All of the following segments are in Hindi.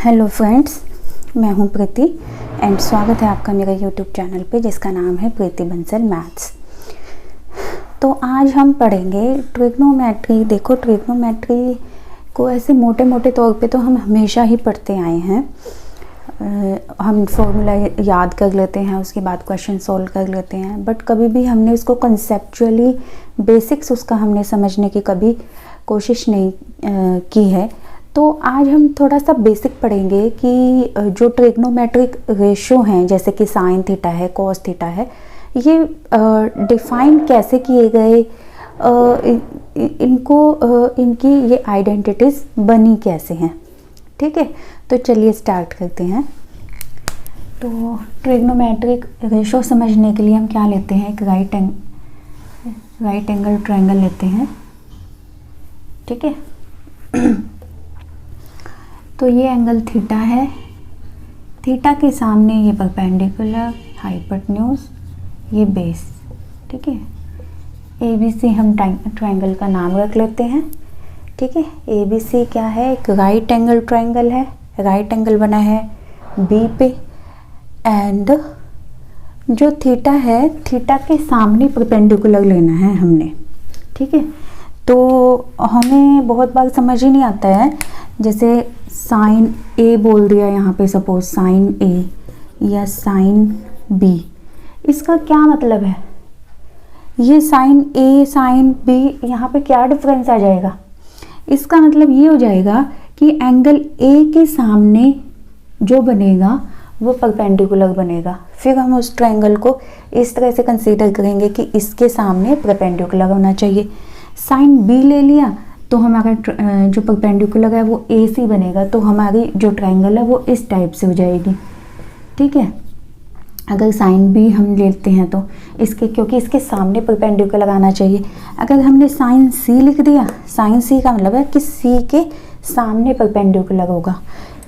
हेलो फ्रेंड्स, मैं हूं प्रीति एंड स्वागत है आपका मेरे यूट्यूब चैनल पे जिसका नाम है प्रीति बंसल मैथ्स। तो आज हम पढ़ेंगे ट्रिग्नोमेट्री। देखो, ट्रिग्नोमेट्री को ऐसे मोटे मोटे तौर पे तो हम हमेशा ही पढ़ते आए हैं। हम फॉर्मूला याद कर लेते हैं, उसके बाद क्वेश्चन सॉल्व कर लेते हैं, बट कभी भी हमने उसको कंसेप्चुअली बेसिक्स उसका हमने समझने की कभी कोशिश नहीं की है। तो आज हम थोड़ा सा बेसिक पढ़ेंगे कि जो ट्रिग्नोमेट्रिक रेशो हैं, जैसे कि साइन थीटा है, कॉस थीटा है, ये डिफाइन कैसे किए गए, इनकी ये आइडेंटिटीज़ बनी कैसे हैं। ठीक है, तो चलिए स्टार्ट करते हैं। तो ट्रिग्नोमेट्रिक रेशो समझने के लिए हम क्या लेते हैं, एक राइट एंगल ट्रायंगल लेते हैं। ठीक है, तो ये एंगल थीटा है, थीटा के सामने ये परपेंडिकुलर, हाइपोटेन्यूज, ये बेस। ठीक है, ABC हम ट्रायंगल का नाम रख लेते हैं। ठीक है, ABC क्या है, एक राइट एंगल ट्रायंगल है, राइट एंगल बना है B पे, एंड जो थीटा है, थीटा के सामने परपेंडिकुलर लेना है हमने। ठीक है, तो हमें बहुत बार समझ ही नहीं आता है, जैसे साइन A बोल दिया यहाँ पे, सपोज साइन A या साइन B, इसका क्या मतलब है? ये साइन A साइन B, यहाँ पे क्या डिफरेंस आ जाएगा? इसका मतलब ये हो जाएगा कि एंगल A के सामने जो बनेगा वो परपेंडिकुलर बनेगा। फिर हम उस ट्रायंगल को इस तरह से कंसीडर करेंगे कि इसके सामने परपेंडिकुलर होना चाहिए। साइन B ले लिया तो हमारा जो परपेंडिकुलर है वो AC बनेगा, तो हमारी जो ट्रायंगल है वो इस टाइप से हो जाएगी। ठीक है, अगर साइन B हम लेते हैं तो इसके, क्योंकि इसके सामने परपेंडिकुलर आना चाहिए। अगर हमने साइन C लिख दिया, साइन C का मतलब है कि C के सामने परपेंडिकुलर होगा।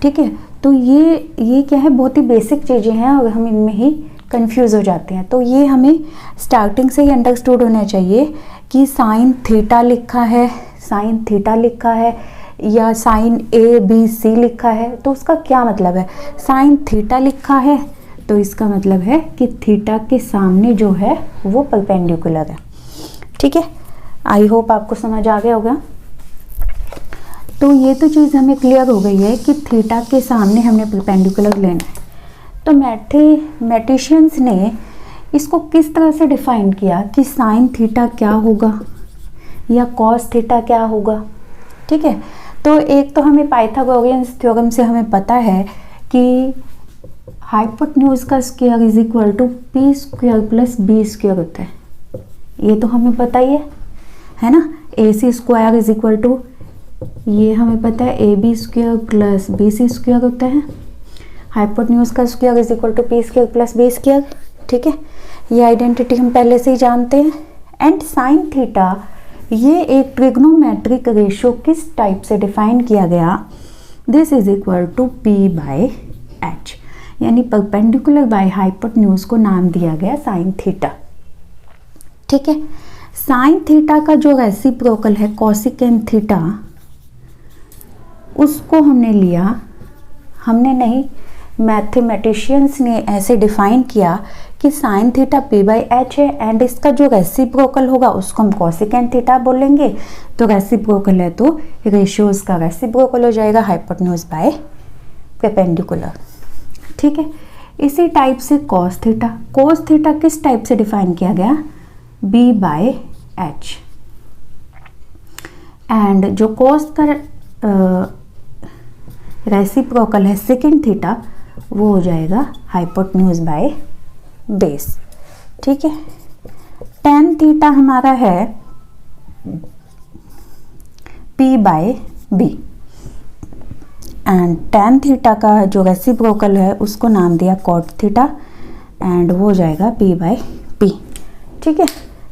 ठीक है, तो ये क्या है, बहुत ही बेसिक चीज़ें हैं और हम इनमें ही कंफ्यूज हो जाते हैं। तो ये हमें स्टार्टिंग से ही अंडरस्टूड होना चाहिए कि साइन थीटा लिखा है, साइन थीटा लिखा है या साइन ABC लिखा है, तो उसका क्या मतलब है। साइन थीटा लिखा है तो इसका मतलब है कि थीटा के सामने जो है वो परपेंडिकुलर है। ठीक है, आई होप आपको समझ आ गया होगा। तो ये तो चीज़ हमें क्लियर हो गई है कि थीटा के सामने हमने परपेंडिकुलर लेना है। तो मैथमेटिशियंस ने इसको किस तरह से डिफाइन किया कि साइन थीटा क्या होगा या कॉस थीटा क्या होगा। ठीक है, तो एक तो हमें पाइथागोरियंस थ्योरम से हमें पता है कि हाइपोटेन्यूज का square is equal to P square plus B square होता है। ये तो हमें पता ही है ना। AC square is equal to, ये हमें पता है AB square plus BC square होता है। हाइपोटेन्यूज का square is equal to P square plus B square. ठीक है, ये आइडेंटिटी हम पहले से ही जानते हैं। एंड साइन थीटा, ये एक ट्रिग्नोमेट्रिक रेशो किस टाइप से डिफाइन किया गया, this is equal to P by H, यानी परपेंडिकुलर बाय हाइपोटेन्यूज को नाम दिया गया साइन थीटा। ठीक है, साइन थीटा का जो रेसिप्रोकल है कोसेकेंट थीटा, उसको हमने लिया, हमने नहीं, मैथमेटिशियंस ने ऐसे डिफाइन किया कि sine theta P by H है एंड इसका जो रेसिप्रोकल होगा उसको हम कोसेकेंट थीटा बोलेंगे। तो रेसिप्रोकल है तो रेशियोज का रेसिप्रोकल हो जाएगा हाइपोटेन्यूज बाय परपेंडिकुलर। ठीक है, इसी टाइप से कॉस थीटा, कॉस थीटा किस टाइप से डिफाइन किया गया, B बाय H, एंड जो कॉस का रेसिप्रोकल है सेकेंड थीटा, वो हो जाएगा हाइपोटेन्यूज बाय बेस। ठीक है, टेन थीटा हमारा है P बाय B, एंड टेन थीटा का जो रेसिप्रोकल है उसको नाम दिया कॉट थीटा, एंड वो हो जाएगा P बाय P। ठीक है,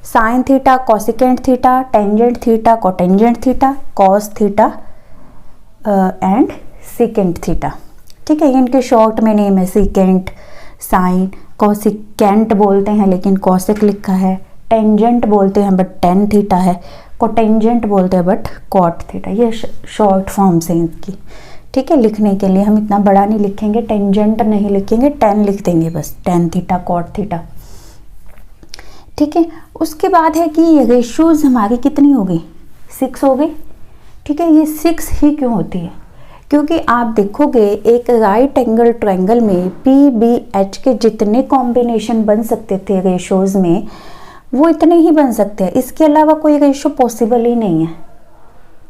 sine theta, cosecant theta, tangent theta, cotangent theta, cos theta and secant theta. ठीक है, इनके शॉर्ट में नेम है सेकेंट, साइन, कोसेकेंट बोलते हैं लेकिन कोसेक लिखा है, टेंजेंट बोलते हैं बट टेन थीटा है, कोटेंजेंट बोलते हैं बट कॉट थीटा। ये शॉर्ट फॉर्म्स हैं इनकी। ठीक है, लिखने के लिए हम इतना बड़ा नहीं लिखेंगे, टेंजेंट नहीं लिखेंगे, tan लिख देंगे बस, tan थीटा कॉट थीटा। ठीक है, उसके बाद है कि ये रेशियोज हमारी कितनी हो गई, 6 हो गई। ठीक है, ये 6 ही क्यों होती है, क्योंकि आप देखोगे एक राइट एंगल ट्रायंगल में PBH के जितने कॉम्बिनेशन बन सकते थे रेशियोज में, वो इतने ही बन सकते हैं, इसके अलावा कोई रेशियो पॉसिबल ही नहीं है।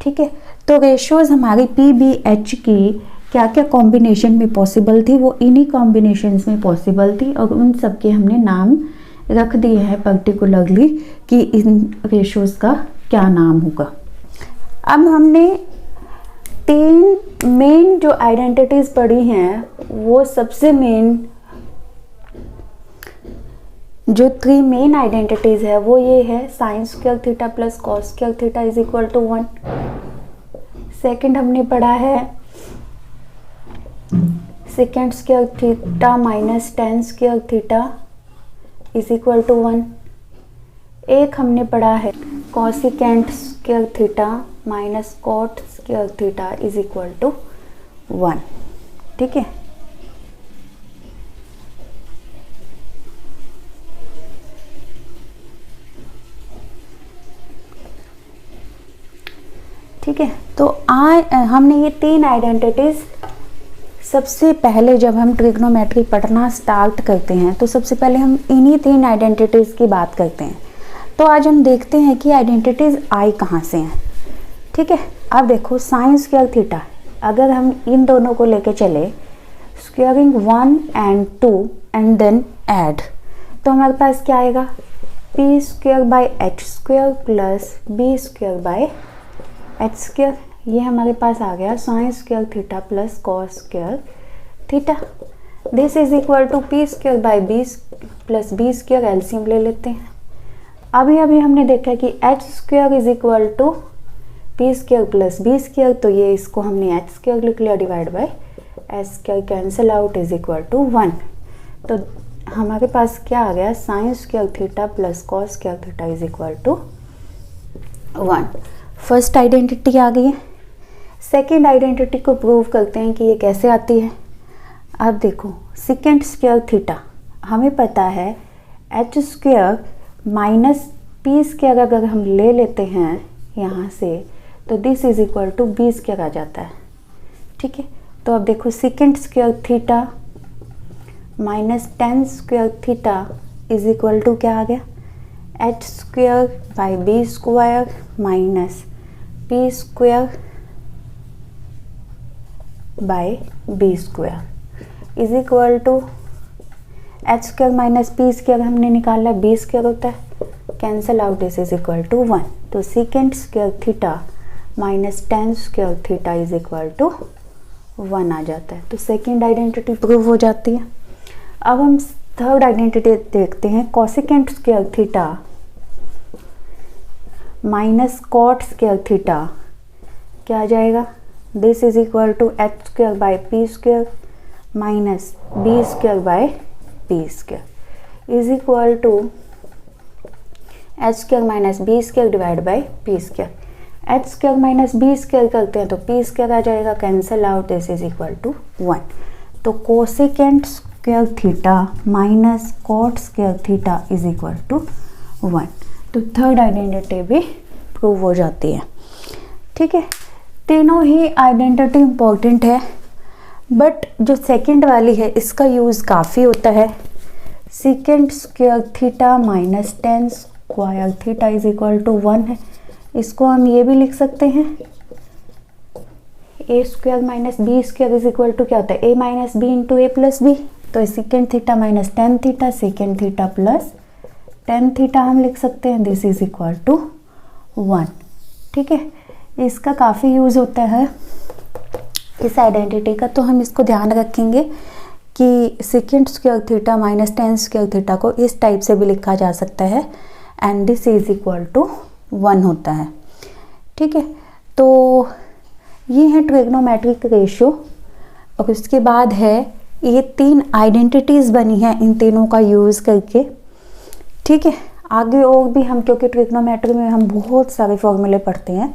ठीक है, तो रेशियोज हमारी PBH की क्या क्या कॉम्बिनेशन में पॉसिबल थी, वो इन्हीं कॉम्बिनेशंस में पॉसिबल थी, और उन सब के हमने नाम रख दिए हैं पर्टिकुलरली कि इन रेशियोज का क्या नाम होगा। अब हमने 3 मेन जो आइडेंटिटीज पढ़ी हैं, वो सबसे मेन जो 3 मेन आइडेंटिटीज है वो ये है, sine square theta plus cos square theta is equal to 1। Second हमने पढ़ा है second square theta minus tan square theta is equal to 1। एक हमने पढ़ा है cosecant square theta minus cot square theta is equal to 1। ठीक है, ठीक है, तो हमने ये 3 आइडेंटिटीज सबसे पहले जब हम ट्रिग्नोमेट्री पढ़ना स्टार्ट करते हैं तो सबसे पहले हम इन्हीं 3 आइडेंटिटीज की बात करते हैं। तो आज हम देखते हैं कि आइडेंटिटीज आई कहाँ से हैं। ठीक है, अब देखो साइन स्क्वायर थीटा, अगर हम इन दोनों को लेके चले squaring 1 and 2 and then add, तो हमारे पास क्या आएगा, p square by H square plus b square by H square. ये हमारे पास आ गया sine square theta plus cos square theta. This is equal to p square by b plus b square, LCM ले लेते हैं। अभी हमने देखा कि h square is equal to p square plus b square, तो ये इसको हमने एच स्क्वायर लिख लिया divide by H square, cancel out is equal to 1। तो हमारे पास क्या आ गया, sine square theta plus cos square theta is equal to 1। First identity आ गई है। सेकेंड आइडेंटिटी को प्रूव करते हैं कि ये कैसे आती है। अब देखो सेकेंड स्क्वायर थीटा, हमें पता है H square minus P square अगर हम ले लेते हैं यहाँ से, तो this is equal to B square आ जाता है। ठीक है, तो अब देखो second square theta minus tan square theta is equal to क्या आ गया, H square by B square minus P square by B square is equal to H square minus P square हमने निकाला, बी स्क्वायर होता है, cancel out this is equal to 1। तो secant square theta minus tan square theta is equal to 1 आ जाता है। तो सेकेंड आइडेंटिटी प्रूव हो जाती है। अब हम थर्ड आइडेंटिटी देखते हैं, cosecant square theta minus cot square theta क्या आ जाएगा, this is equal to H square by p square minus B square by p square is equal to H square minus B square divide by p square. H square minus B square करते हैं तो पी स्क्वायर आ जाएगा, cancel out, this is equal to 1। तो cosecant square theta minus cot square theta is equal to 1। तो थर्ड आइडेंटिटी भी प्रूव हो जाती है। ठीक है, तीनों ही आइडेंटिटी इम्पोर्टेंट है, बट जो सेकंड वाली है इसका यूज़ काफ़ी होता है। Second square theta minus tan square theta is equal to 1 है, इसको हम ये भी लिख सकते हैं, A square minus B square is equal to क्या होता है, A minus B into A plus B. तो second theta minus tan theta, second theta plus tan theta हम लिख सकते हैं, दिस इज इक्वल टू 1। ठीक है, इसका काफ़ी यूज़ होता है इस आइडेंटिटी का, तो हम इसको ध्यान रखेंगे कि secant square theta minus tan square theta को इस टाइप से भी लिखा जा सकता है and this is equal to 1 होता है। ठीक है, तो ये है ट्रिग्नोमेट्रिक रेशियो। और उसके बाद है ये 3 आइडेंटिटीज़ बनी हैं इन तीनों का यूज़ करके। ठीक है, आगे और भी हम, क्योंकि ट्रिग्नोमेट्री में हम बहुत सारे फॉर्मूले पढ़ते हैं,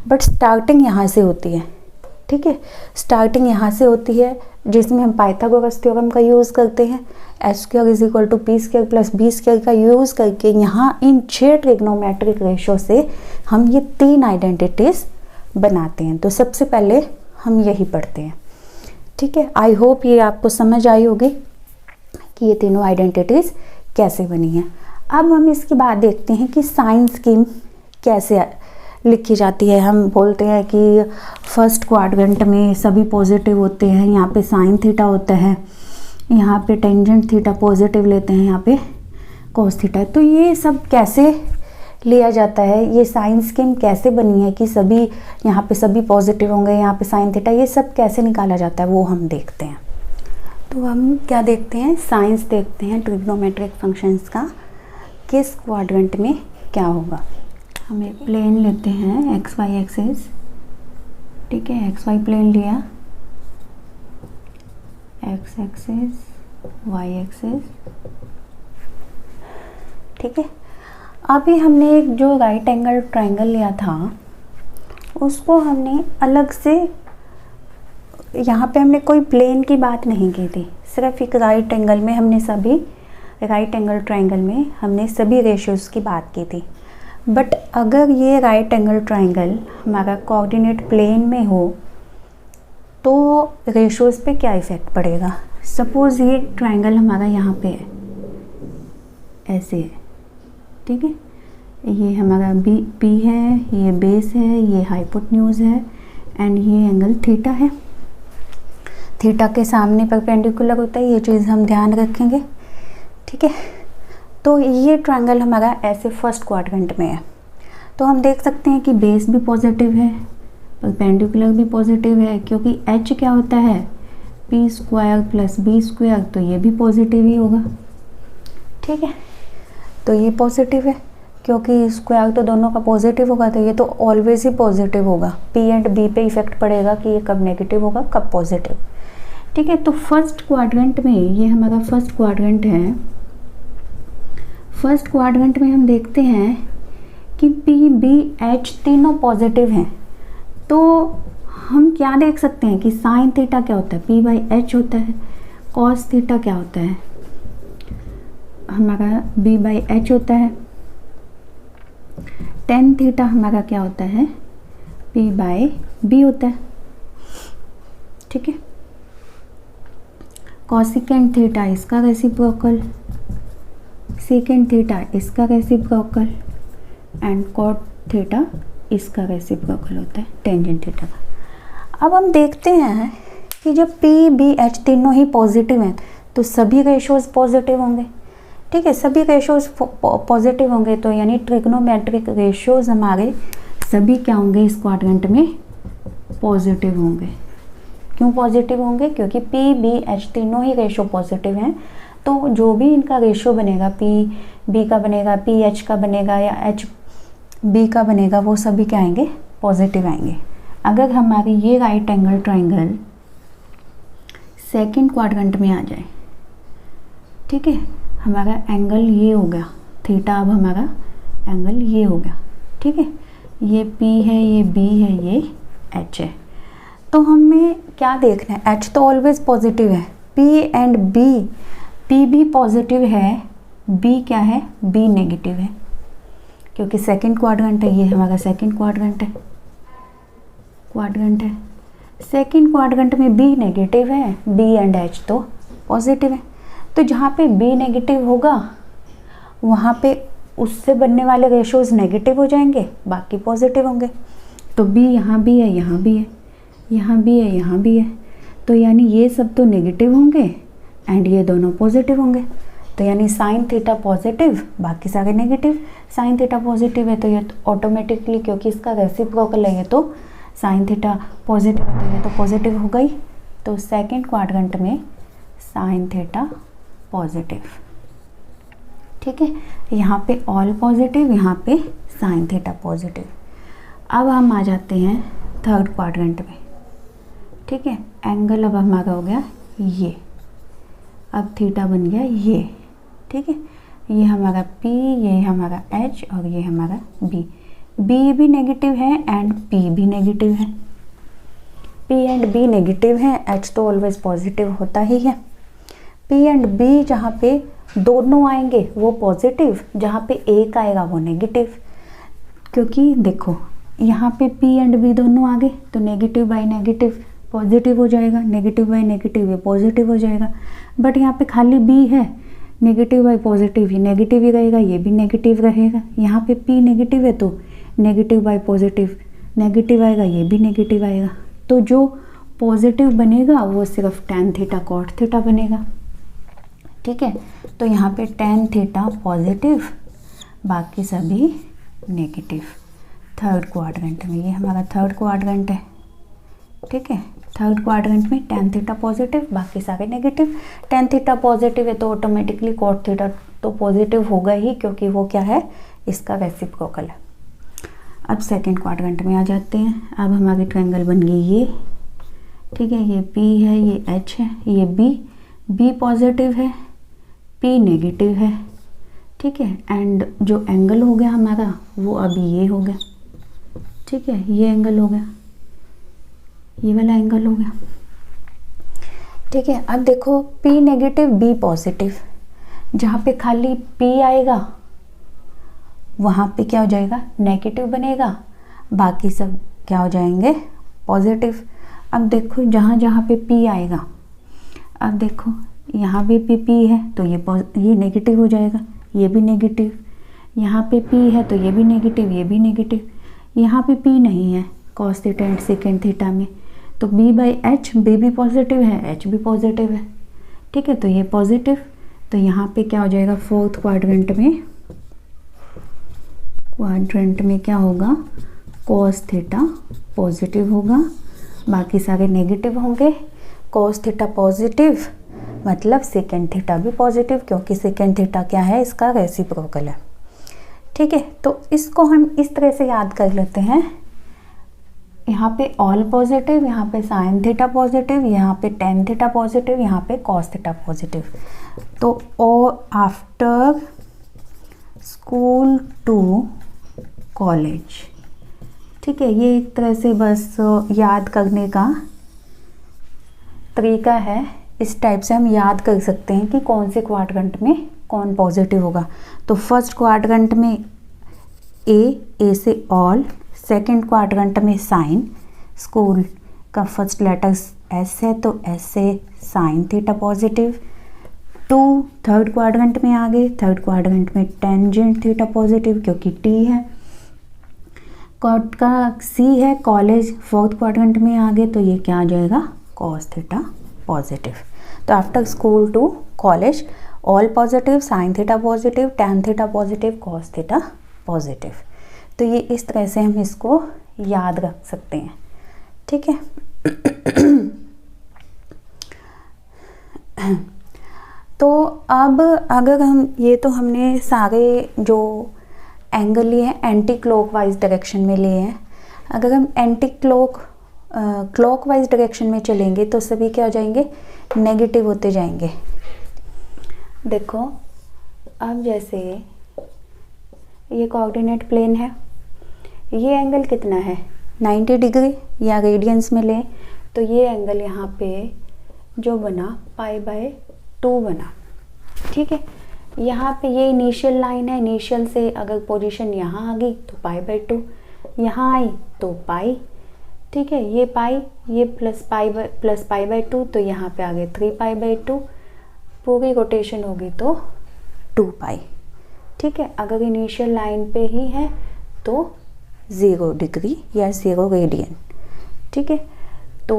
बट स्टार्टिंग यहाँ से होती है। ठीक है। स्टार्टिंग यहाँ से होती है जिसमें हम पाइथागोरस थ्योरम का यूज़ करते हैं, s² = p² + b² का यूज़ करके यहाँ इन 6 ट्रिग्नोमेट्रिक रेशो से हम ये 3 आइडेंटिटीज़ बनाते हैं। तो सबसे पहले हम यही पढ़ते हैं, ठीक है। आई होप ये आपको समझ आई होगी कि ये तीनों आइडेंटिटीज़ कैसे बनी हैं। अब हम इसके बाद देखते हैं कि साइन स्कीम कैसे लिखी जाती है। हम बोलते हैं कि फर्स्ट क्वाड्रेंट में सभी पॉजिटिव होते हैं, यहाँ पे साइन थीटा होता है, यहाँ पे टेंजेंट थीटा पॉजिटिव लेते हैं, यहाँ पे कॉस थीटा। तो ये सब कैसे लिया जाता है, ये साइन स्कीम कैसे बनी है कि सभी यहाँ पे सभी पॉजिटिव होंगे, यहाँ पे साइन थीटा, ये सब कैसे निकाला जाता है वो हम देखते हैं। तो हम क्या देखते हैं, साइंस देखते हैं ट्रिग्नोमेट्रिक फंक्शंस का, किस क्वाड्रेंट में क्या होगा। हम एक प्लेन लेते हैं XY एक्सिस, ठीक है, XY प्लेन लिया, X एक्सिस, Y एक्सिस, ठीक है। अभी हमने एक जो राइट एंगल ट्रायंगल लिया था उसको हमने अलग से, यहाँ पे हमने कोई प्लेन की बात नहीं की थी, सिर्फ एक राइट एंगल में हमने सभी राइट एंगल ट्रायंगल में हमने सभी रेशियोज़ की बात की थी। बट अगर ये राइट एंगल ट्रायंगल हमारा कोऑर्डिनेट प्लेन में हो तो रेशियोज़ पे क्या इफ़ेक्ट पड़ेगा। सपोज़ ये ट्रायंगल हमारा यहाँ पे है, ऐसे है, ठीक है, ये हमारा P है, ये बेस है, ये हाइपोटेन्यूज है एंड ये एंगल थीटा है। थीटा के सामने परपेंडिकुलर होता है, ये चीज़ हम ध्यान रखेंगे, ठीक है। तो ये ट्रायंगल हमारा ऐसे फर्स्ट क्वाड्रेंट में है। तो हम देख सकते हैं कि बेस भी पॉजिटिव है, परपेंडिकुलर भी पॉजिटिव है, क्योंकि H क्या होता है, P² + B², तो ये भी पॉजिटिव ही होगा, ठीक है। तो ये पॉजिटिव है क्योंकि स्क्वायर तो दोनों का पॉजिटिव होगा, तो ये तो ऑलवेज ही पॉजिटिव होगा। P एंड B पे इफेक्ट पड़ेगा कि ये कब नेगेटिव होगा कब पॉजिटिव, ठीक है। तो फर्स्ट क्वाड्रेंट में, ये हमारा फर्स्ट क्वाड्रेंट है, फर्स्ट क्वाड्रेंट में हम देखते हैं कि P, B, H तीनों पॉजिटिव हैं। तो हम क्या देख सकते हैं कि साइन थीटा क्या होता है, P/H होता है, कॉस थीटा क्या होता है, हमारा B/H होता है, टेन थीटा हमारा क्या होता है, P/B होता है, ठीक है। कॉसिकेंट थीटा इसका रेसिप्रोकल, सेकेंड थीटा इसका रेसिप्रोकल एंड कॉट थीटा इसका रेसिप्रोकल होता है टेंजेंट थीटा का। अब हम देखते हैं कि जब P, B, H तीनों ही पॉजिटिव हैं तो सभी रेशोज़ पॉजिटिव होंगे, ठीक है। सभी रेशोज़ पॉजिटिव होंगे तो यानी ट्रिग्नोमेट्रिक रेशोज़ हमारे सभी क्या होंगे, इस क्वाड्रेंट में पॉजिटिव होंगे। क्यों पॉजिटिव होंगे, क्योंकि P, B, H तीनों ही रेशो पॉजिटिव हैं। तो जो भी इनका रेशो बनेगा, P B का बनेगा, P H का बनेगा या H B का बनेगा, वो सभी क्या आएंगे, पॉजिटिव आएंगे। अगर हमारी ये right angle triangle second quadrant में आ जाए, ठीक है, हमारा एंगल ये हो गया थीटा, अब हमारा एंगल ये हो गया, ठीक है। ये P है, ये B है, ये H है। तो हमें क्या देखना है, H तो ऑलवेज पॉजिटिव है, P एंड B, P भी पॉजिटिव है, B क्या है, B नेगेटिव है, क्योंकि सेकंड क्वाड्रेंट है, ये हमारा सेकंड क्वाड्रेंट है। सेकंड क्वाड्रेंट में B नेगेटिव है, B एंड H तो पॉजिटिव है। तो जहाँ पे B नेगेटिव होगा वहाँ पे उससे बनने वाले रेशोज़ नेगेटिव हो जाएंगे, बाकी पॉजिटिव होंगे। तो B यहाँ भी है, यहाँ भी है, यहाँ भी है, यहाँ भी है, तो यानी ये सब तो नेगेटिव होंगे एंड ये दोनों पॉजिटिव होंगे। तो यानी साइन थीटा पॉजिटिव, बाकी सारे नेगेटिव। साइन थीटा पॉजिटिव है तो ये ऑटोमेटिकली, क्योंकि इसका रेसिप्रोकल है, ये तो साइन थीटा पॉजिटिव है तो ये तो पॉजिटिव हो गई। तो सेकंड क्वाड्रेंट में साइन थीटा पॉजिटिव, ठीक है। यहाँ पे ऑल पॉजिटिव, यहाँ पे साइन थीटा पॉजिटिव। अब हम आ जाते हैं थर्ड क्वाड्रेंट में, ठीक है। एंगल अब हमारा हो गया ये, अब थीटा बन गया ये, ठीक है। ये हमारा P, ये हमारा H और ये हमारा B। B भी नेगेटिव है एंड P भी नेगेटिव है। P एंड B नेगेटिव हैं, H तो ऑलवेज पॉजिटिव होता ही है। P एंड B जहाँ पे दोनों आएंगे वो पॉजिटिव, जहाँ पे एक आएगा वो नेगेटिव, क्योंकि देखो यहाँ पे P एंड B दोनों आ गए तो नेगेटिव बाई नेगेटिव पॉजिटिव हो जाएगा, नेगेटिव बाई नेगेटिव ये पॉजिटिव हो जाएगा। बट यहाँ पे खाली B है, नेगेटिव बाई पॉजिटिव ही नेगेटिव ही रहेगा, ये भी नेगेटिव रहेगा। यहाँ पे P नेगेटिव है तो नेगेटिव बाई पॉजिटिव नेगेटिव आएगा, ये भी नेगेटिव आएगा। तो जो पॉजिटिव बनेगा वो सिर्फ tan थीटा कॉट थीटा बनेगा, ठीक है। तो यहाँ पे tan थीटा पॉजिटिव, बाकी सभी नेगेटिव। थर्ड क्वाड्रेंट में, ये हमारा थर्ड क्वाड्रेंट है, ठीक है। थर्ड क्वाड्रेंट में tan थीटा पॉजिटिव, बाकी सारे नेगेटिव। tan थीटा पॉजिटिव है तो ऑटोमेटिकली cot थीटा तो पॉजिटिव होगा ही, क्योंकि वो क्या है, इसका रेसिप्रोकल है। अब सेकंड क्वाड्रेंट में आ जाते हैं। अब हमारी ट्रायंगल बन गई ये, ठीक है। ये P है, ये H है, ये B पॉजिटिव है, P नेगेटिव है, ठीक है। एंड जो एंगल हो गया हमारा वो अभी ये हो गया, ठीक है। ये एंगल हो गया, ये वाला एंगल हो गया, ठीक है। अब देखो P नेगेटिव B पॉजिटिव, जहाँ पे खाली P आएगा वहाँ पे क्या हो जाएगा, नेगेटिव बनेगा, बाकी सब क्या हो जाएंगे, पॉजिटिव। अब देखो जहाँ जहाँ पे P आएगा, अब देखो यहाँ भी P है तो ये नेगेटिव हो जाएगा, ये भी नेगेटिव। यहाँ पे P है तो ये भी नेगेटिव, ये भी नेगेटिव। यहाँ पे P नहीं है cos theta and second theta में, तो B बाई H, B भी पॉजिटिव है, H भी पॉजिटिव है, ठीक है। तो ये पॉजिटिव, तो यहाँ पे क्या हो जाएगा, फोर्थ क्वाड्रेंट में क्या होगा, cos थीटा पॉजिटिव होगा, बाकी सारे नेगेटिव होंगे। cos थीटा पॉजिटिव मतलब सेकेंड थीटा भी पॉजिटिव, क्योंकि सेकेंड थीटा क्या है, इसका रेसिप्रोकल है, ठीक है। तो इसको हम इस तरह से याद कर लेते हैं, यहाँ पे ऑल पॉजिटिव, यहाँ पे साइन थीटा पॉजिटिव, यहाँ पे tan थीटा पॉजिटिव, यहाँ पे cos थीटा पॉजिटिव। तो आफ्टर स्कूल टू कॉलेज, ठीक है। ये एक तरह से बस याद करने का तरीका है, इस टाइप से हम याद कर सकते हैं कि कौन से क्वाड्रेंट में कौन पॉजिटिव होगा। तो फर्स्ट क्वाड्रेंट में ए से ऑल, सेकंड क्वाड्रेंट में साइन, स्कूल का फर्स्ट लेटर एस है तो एस से sine theta positive. To third quadrant में आ गए, थर्ड क्वाड्रेंट में टेंजेंट थीटा पॉजिटिव क्योंकि टी है। कॉट का सी है, कॉलेज फोर्थ क्वाड्रेंट में आ गए तो ये क्या आ जाएगा, कॉस थीटा पॉजिटिव। तो after school to college all positive, sine theta positive, tan theta positive, cos theta positive. तो ये इस तरह से हम इसको याद रख सकते हैं, ठीक है। तो अब अगर हम ये तो हमने सारे जो एंगल लिए हैं एंटी क्लॉकवाइज डायरेक्शन में लिए हैं। अगर हम एंटी क्लॉकवाइज डायरेक्शन में चलेंगे तो सभी क्या हो जाएंगे, नेगेटिव होते जाएंगे। देखो अब जैसे ये कोऑर्डिनेट प्लेन है, ये एंगल कितना है 90 डिग्री, या रेडियंस में लें तो ये एंगल यहाँ पे जो बना π/2 बना, ठीक है। यहाँ पे ये इनिशियल लाइन है, इनिशियल से अगर पोजीशन यहाँ आ गई तो π/2, यहाँ आई तो पाई, ठीक है। ये पाई, ये प्लस π/2, तो यहाँ पे आ गए 3π/2, पूरी रोटेशन होगी तो 2π, ठीक है। अगर इनिशियल लाइन पे ही है तो 0 डिग्री या 0 रेडियन, ठीक है। तो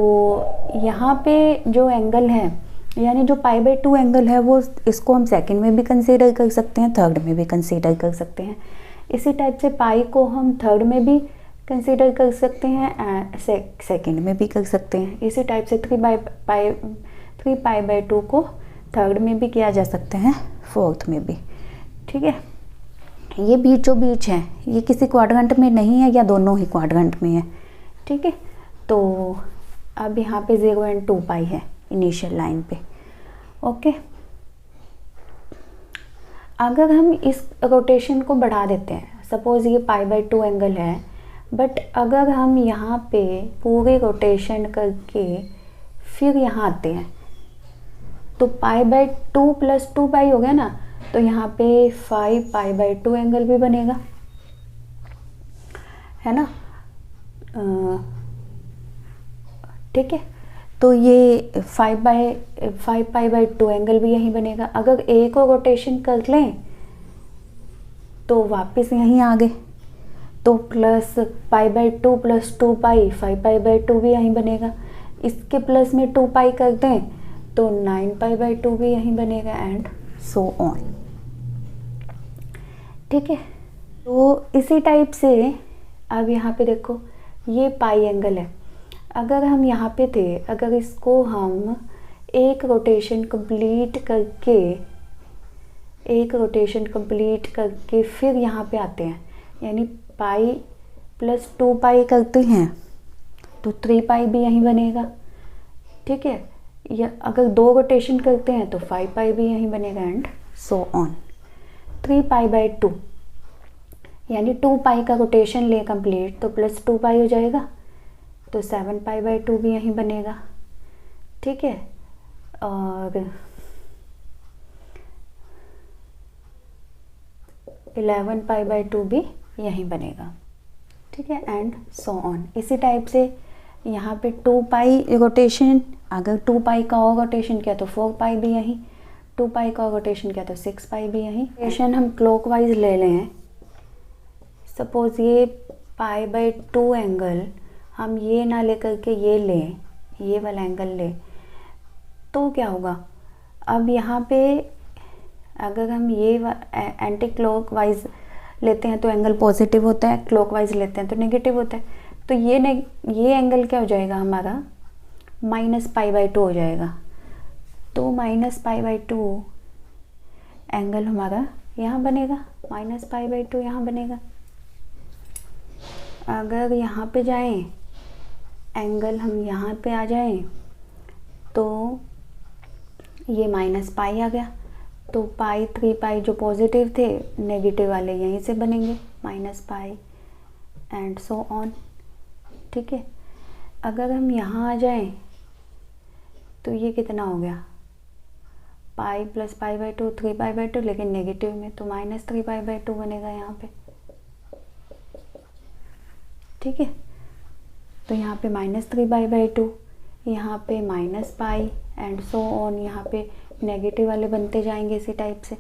यहाँ पे जो एंगल है यानी जो π/2 एंगल है वो इसको हम सेकंड में भी कंसीडर कर सकते हैं, थर्ड में भी कंसीडर कर सकते हैं। इसी टाइप से पाई को हम थर्ड में भी कंसीडर कर सकते हैं, सेकंड में भी कर सकते हैं। इसी टाइप से 3π/2 को थर्ड में भी किया जा सकता है, फोर्थ में भी, ठीक है। ये बीचों बीच है, ये किसी क्वाड्रेंट में नहीं है या दोनों ही क्वाड्रेंट में है, ठीक है। तो अब यहाँ पे 0 एंड 2π है इनिशियल लाइन पे, ओके। अगर हम इस रोटेशन को बढ़ा देते हैं, सपोज ये π/2 एंगल है, बट अगर हम यहाँ पे पूरे रोटेशन करके फिर यहाँ आते हैं तो π/2 + 2π हो गया ना, तो यहाँ पे 5π/2 एंगल भी बनेगा, है ना। ठीक है, तो ये 5π/2 एंगल भी यहीं बनेगा। अगर ए को रोटेशन कर लें तो वापस यहीं आ गए, तो प्लस π/2 + 2π 5π/2 भी यहीं बनेगा। इसके प्लस में 2π कर दें तो 9π/2 भी यहीं बनेगा, एंड सो ऑन। ठीक है, तो इसी टाइप से अब यहाँ पे देखो ये पाई एंगल है। अगर हम यहाँ पे थे, अगर इसको हम एक रोटेशन कंप्लीट करके फिर यहाँ पे आते हैं, यानी पाई + 2π करते हैं तो 3π भी यहीं बनेगा। ठीक है, या अगर 2 रोटेशन करते हैं तो 5π भी यहीं बनेगा, एंड सो ऑन। 3π/2 यानी 2π का रोटेशन ले कंप्लीट तो + 2π हो जाएगा, तो 7π/2 भी यहीं बनेगा। ठीक है, और 11π/2 भी यहीं बनेगा। ठीक है, एंड सो ऑन। इसी टाइप से यहाँ पे 2π रोटेशन, अगर 2π का और रोटेशन किया तो 4π भी यहीं, 2π का और रोटेशन किया तो 6π भी यहीं। रोटेशन हम क्लॉकवाइज ले लें, सपोज ये π/2 एंगल हम ये ना लेकर के ये लें, ये वाला एंगल लें, तो क्या होगा। अब यहाँ पे अगर हम ये एंटी क्लॉकवाइज लेते हैं तो एंगल पॉजिटिव होता है, क्लॉकवाइज लेते हैं तो नेगेटिव होता है। तो ये एंगल क्या हो जाएगा हमारा, -π/2 हो जाएगा। तो -π/2 एंगल हमारा यहाँ बनेगा, -π/2 यहाँ बनेगा। अगर यहाँ पे जाएं, एंगल हम यहाँ पे आ जाएं तो ये -π आ गया, तो π 3π जो पॉजिटिव थे, नेगेटिव वाले यहीं से बनेंगे, -π एंड सो ऑन। ठीक है, अगर हम यहाँ आ जाएं तो ये कितना हो गया, π + π/2 3π/2, लेकिन नेगेटिव में, तो -3π/2 बनेगा यहाँ पे। ठीक है, तो यहाँ पे -3π/2, यहाँ पे -π एंड सो ऑन, यहाँ पे नेगेटिव वाले बनते जाएंगे इसी टाइप से।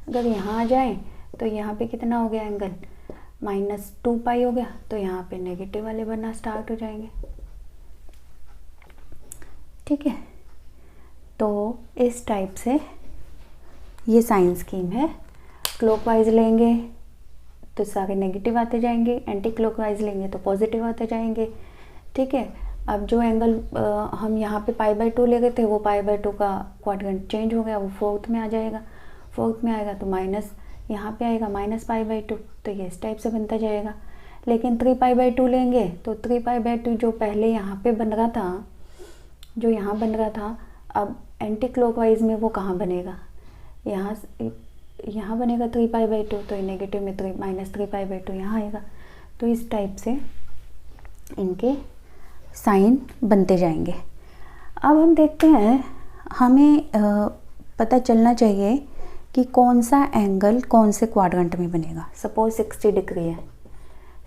अगर यहाँ आ जाएं तो यहाँ पे कितना हो गया एंगल, -2π हो गया, तो यहाँ पे नेगेटिव वाले बनना स्टार्ट हो जाएंगे। ठीक है, तो इस टाइप से ये साइन स्कीम है। क्लॉकवाइज लेंगे तो सारे नेगेटिव आते जाएंगे, एंटी क्लॉकवाइज लेंगे तो पॉजिटिव आते जाएंगे। ठीक है, अब जो एंगल हम यहाँ पे π/2 ले गए थे, वो π/2 का क्वाड्रेंट चेंज हो गया, वो फोर्थ में आ जाएगा। फोर्थ में आएगा तो माइनस यहाँ पे आएगा -π/2, तो ये इस टाइप से बनता जाएगा। लेकिन 3π/2 लेंगे तो 3π/2 जो पहले यहाँ पे बन रहा था, जो यहाँ बन रहा था, अब एंटी क्लॉकवाइज में वो कहाँ बनेगा, यहाँ बनेगा 3π/2, तो नेगेटिव में -3π/2 यहाँ आएगा। तो इस टाइप से इनके साइन बनते जाएंगे। अब हम देखते हैं, हमें पता चलना चाहिए कि कौन सा एंगल कौन से क्वाड्रेंट में बनेगा। सपोज 60 डिग्री है,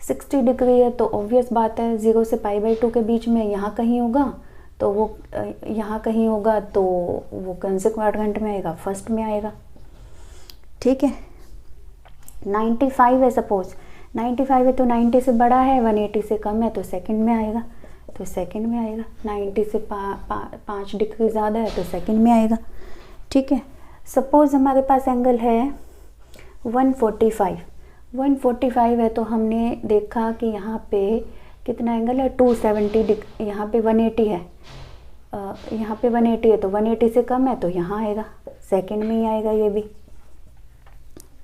60 डिग्री है तो ऑब्वियस बात है 0 से π/2 के बीच में यहाँ कहीं होगा, तो वो यहाँ कहीं होगा, तो वो कौन से क्वाड्रेंट में आएगा, फर्स्ट में आएगा। ठीक है, 95 है, सपोज 95 है तो 90 से बड़ा है, 180 से कम है तो सेकंड में आएगा, तो सेकंड में आएगा। 90 से 5 डिग्री ज़्यादा है तो सेकंड में आएगा। ठीक है, सपोज हमारे पास एंगल है 145 है, तो हमने देखा कि यहाँ पे कितना एंगल है, 270 डिग्री, यहाँ पे 180 है, यहाँ पे 180 है तो 180 से कम है तो यहाँ आएगा, सेकंड में ही आएगा ये भी।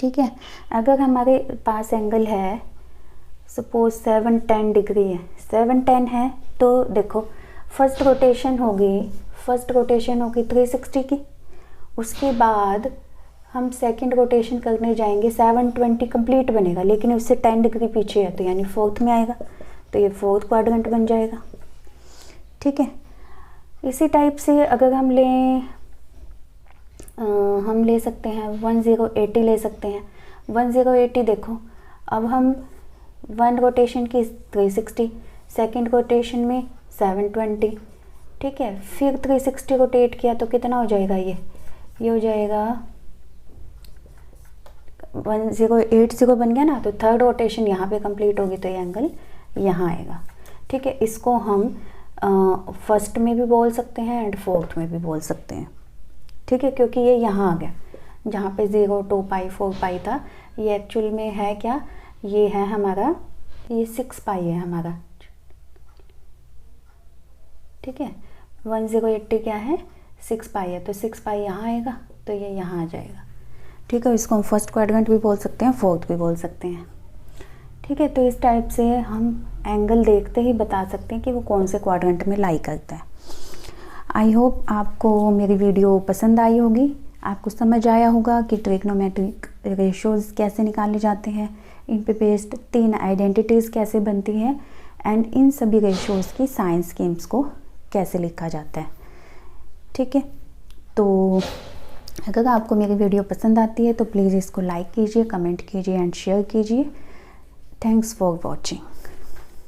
ठीक है, अगर हमारे पास एंगल है सपोज 710 डिग्री है, 710 है तो देखो फर्स्ट रोटेशन होगी 360 की, उसके बाद हम सेकंड रोटेशन करने जाएंगे, 720 कंप्लीट बनेगा, लेकिन उससे 10 डिग्री पीछे है तो यानी फोर्थ में आएगा, तो ये फोर्थ क्वाड्रेंट बन जाएगा। ठीक है, इसी टाइप से अगर हम ले सकते हैं 1080 ले सकते हैं। 1080 देखो, अब हम वन रोटेशन की 360, सेकंड रोटेशन में 720। ठीक है, फिर 360 रोटेट किया तो कितना हो जाएगा, ये हो जाएगा 1080 बन गया ना। तो थर्ड रोटेशन यहाँ पे कंप्लीट होगी तो ये एंगल यहाँ आएगा। ठीक है, इसको हम फर्स्ट में भी बोल सकते हैं एंड फोर्थ में भी बोल सकते हैं। ठीक है, क्योंकि ये यहाँ आ गया, जहाँ पे 0, 2 पाई 4 पाई था, ये एक्चुअल में है क्या, ये है हमारा, ये 6 पाई है हमारा। ठीक है, 1080 क्या है, 6 पाई है, तो 6 पाई यहाँ आएगा तो ये यहाँ आ जाएगा। ठीक है, इसको हम फर्स्ट क्वाड्रेंट भी बोल सकते हैं, फोर्थ भी बोल सकते हैं। ठीक है, तो इस टाइप से हम एंगल देखते ही बता सकते हैं कि वो कौन से क्वाड्रेंट में लाई करता है। आई होप आपको मेरी वीडियो पसंद आई होगी, आपको समझ आया होगा कि ट्रिग्नोमेट्रिक रेशोज़ कैसे निकाले जाते हैं, इन पे बेस्ड 3 आइडेंटिटीज़ कैसे बनती हैं, एंड इन सभी रेशोज़ की साइंस स्कीम्स को कैसे लिखा जाता है। ठीक है, तो अगर आपको मेरी वीडियो पसंद आती है तो प्लीज़ इसको लाइक कीजिए, कमेंट कीजिए एंड शेयर कीजिए। Thanks for watching.